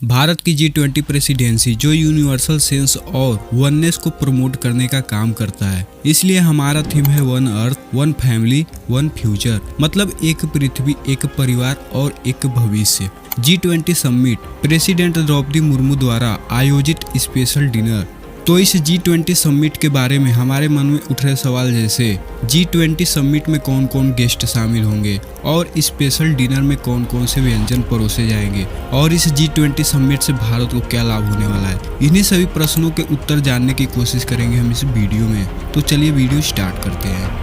भारत की G20 presidency जो universal sense और वननेस को प्रमोट करने का काम करता है। इसलिए हमारा थीम है one earth, one family, one future, मतलब एक पृथ्वी, एक परिवार और एक भविष्य। G20 summit president Draupadi Murmu द्वारा आयोजित स्पेशल डिनर। तो इस G20 समिट के बारे में हमारे मन में उठ रहे सवाल जैसे G20 समिट में कौन कौन गेस्ट शामिल होंगे और स्पेशल डिनर में कौन कौन से व्यंजन परोसे जाएंगे और इस G20 समिट से भारत को क्या लाभ होने वाला है। इन्हीं सभी प्रश्नों के उत्तर जानने की कोशिश करेंगे हम इस वीडियो में। तो चलिए वीडियो स्टार्ट करते हैं।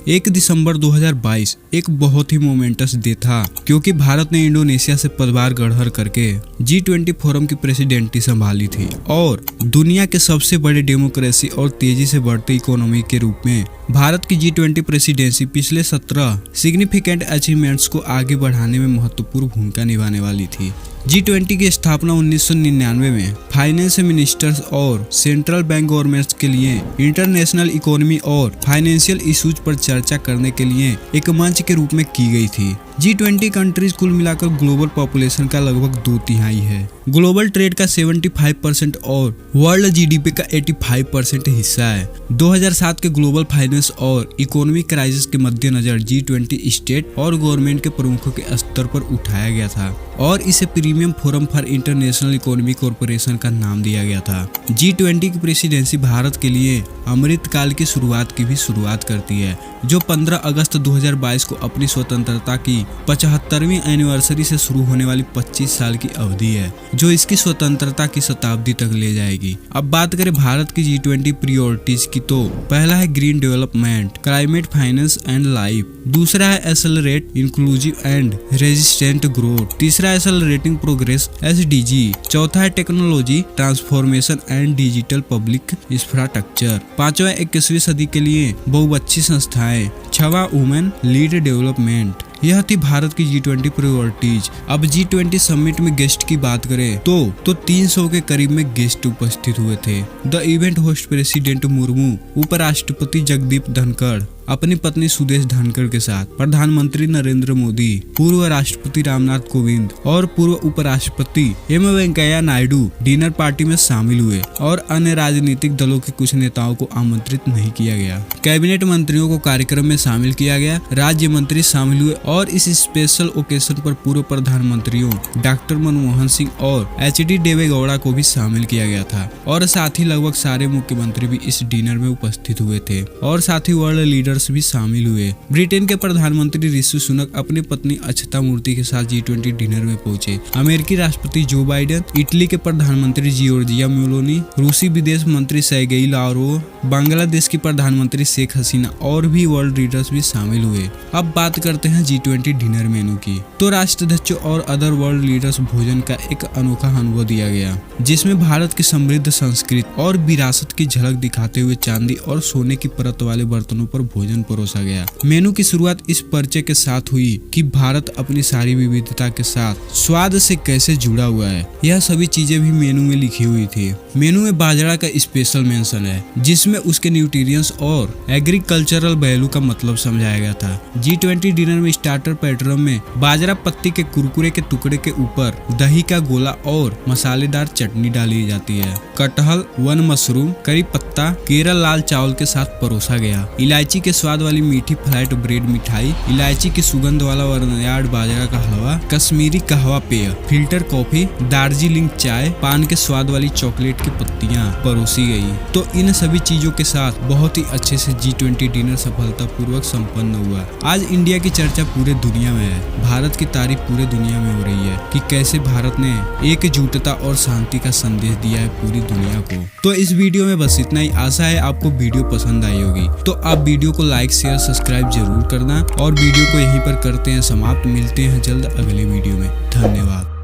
1 दिसंबर 2022 एक बहुत ही मोमेंटस डे था, क्योंकि भारत ने इंडोनेशिया से पदभार ग्रहण करके G20 फोरम की प्रेसिडेंटी संभाली थी और दुनिया के सबसे बड़े डेमोक्रेसी और तेजी से बढ़ते इकोनॉमी के रूप में भारत की G20 प्रेसिडेंसी पिछले 17 सिग्निफिकेंट अचीवमेंट्स को आगे बढ़ाने में महत्वपूर्ण भूमिका निभाने वाली थी। G20 की स्थापना 1999 में फाइनेंस मिनिस्टर्स और सेंट्रल बैंक गवर्नमेंट्स के लिए इंटरनेशनल इकोनॉमी और फाइनेंशियल इश्यूज पर चर्चा करने के लिए एक मंच के रूप में की गई थी। G20 कंट्रीज कुल मिलाकर ग्लोबल पॉपुलेशन का लगभग 2/3 है, ग्लोबल ट्रेड का 75% और वर्ल्ड जीडीपी का 85% हिस्सा है। 2007 के ग्लोबल फाइनेंस और इकोनॉमिक क्राइसिस के मद्देनजर G20 स्टेट और गवर्नमेंट के प्रमुखों के स्तर पर उठाया गया था और इसे premium forum for international economic corporation का नाम दिया गया था। G20 की प्रेसिडेंसी भारत के लिए अमृत काल की शुरुआत की भी शुरुआत करती है, जो 15 अगस्त 2022 को अपनी स्वतंत्रता की 75वीं एनिवर्सरी से शुरू होने वाली 25 साल की अवधि है, जो इसकी स्वतंत्रता की शताब्दी तक ले जाएगी। अब बात करें भारत की G20 प्रायोरिटीज की, तो पहला है green development, climate finance and life. दूसरा है accelerate inclusive and resistant growth. तीसरा है एक्सेलरेटिंग प्रोग्रेस SDG। चौथा है technology transformation and digital public infrastructure. पांचवा 21वीं सदी के लिए बहुपक्षीय संस्थाएं। छठवां वुमेन लीड डेवलपमेंट। यह थी भारत की G20 प्रायोरिटीज। अब G20 समिट में गेस्ट की बात करें तो 300 के करीब में गेस्ट उपस्थित हुए थे। The event host president Murmu, उपराष्ट्रपति जगदीप धनखड़ अपनी पत्नी सुदेश धनखड़ के साथ, प्रधानमंत्री नरेंद्र मोदी, पूर्व राष्ट्रपति रामनाथ कोविंद और पूर्व उपराष्ट्रपति M Venkaiah Naidu dinner party में शामिल हुए और अन्य राजनीतिक दलों के कुछ नेताओं को आमंत्रित नहीं किया गया। कैबिनेट मंत्रियों को कार्यक्रम में शामिल किया गया, राज्य मंत्री शामिल हुए और इस स्पेशल ओकेजन पर पूर्व प्रधानमंत्रियों डॉक्टर मनमोहन सिंह और HD देवेगौड़ा को भी शामिल किया गया था और साथ ही लगभग सारे मुख्यमंत्री भी इस डिनर में उपस्थित हुए थे और साथ ही वर्ल्ड लीडर भी शामिल हुए। ब्रिटेन के प्रधानमंत्री ऋषि सुनक अपनी पत्नी अक्षता मूर्ति के साथ G20 डिनर में पहुंचे। अमेरिकी राष्ट्रपति जो बाइडेन, इटली के प्रधानमंत्री जियोर्जिया मेलोनी, रूसी विदेश मंत्री सर्गेई लाव्रोव, बांग्लादेश की प्रधानमंत्री शेख हसीना और भी वर्ल्ड लीडर्स भी शामिल हुए। अब बात करते हैं G20 डिनर मेनू की, तो राष्ट्राध्यक्षों और अदर वर्ल्ड लीडर्स भोजन का एक अनोखा अनुभव दिया गया, जिसमें भारत की समृद्ध संस्कृति और विरासत की झलक दिखाते हुए चांदी और सोने की परत वाले बर्तनों पर भोजन परोसा गया। मेनू की शुरुआत इस परिचय के साथ हुई कि भारत अपनी सारी विविधता के साथ स्वाद से कैसे जुड़ा हुआ है। यह सभी चीजें भी मेनू में लिखी हुई थी। मेनू में बाजरा का स्पेशल मेंशन है, जिसमें उसके न्यूट्रिएंट्स और एग्रीकल्चरल वैल्यू का मतलब समझाया गया था। G20 डिनर में स्टार्टर पैटर्न में बाजरा पत्ती के कुरकुरे के टुकड़े के ऊपर दही का गोला और मसालेदार चटनी डाली जाती है। कटहल, वन मशरूम, करी पत्ता, केरल लाल चावल के साथ परोसा गया। इलायची के स्वाद वाली मीठी फ्लैट ब्रेड मिठाई, इलायची की सुगंध वाला वर्नयार्ड बाजरा का हलवा, कश्मीरी कहवा पेय, फिल्टर कॉफी, दार्जिलिंग चाय, पान के स्वाद वाली चॉकलेट की पत्तियां परोसी गई। तो इन सभी चीजों के साथ बहुत ही अच्छे से G20 डिनर सफलतापूर्वक संपन्न हुआ। आज इंडिया की चर्चा पूरे दुनिया में है। भारत की तारीफ पूरे दुनिया में हो रही है कि कैसे भारत ने एकजुटता और शांति का संदेश दिया है पूरी दुनिया को। तो इस वीडियो में बस इतना ही। आशा है आपको वीडियो पसंद आई होगी। तो आप वीडियो को लाइक, शेयर, सब्सक्राइब जरूर करना और वीडियो को यहीं पर करते हैं समाप्त। मिलते हैं जल्द अगले वीडियो में। धन्यवाद।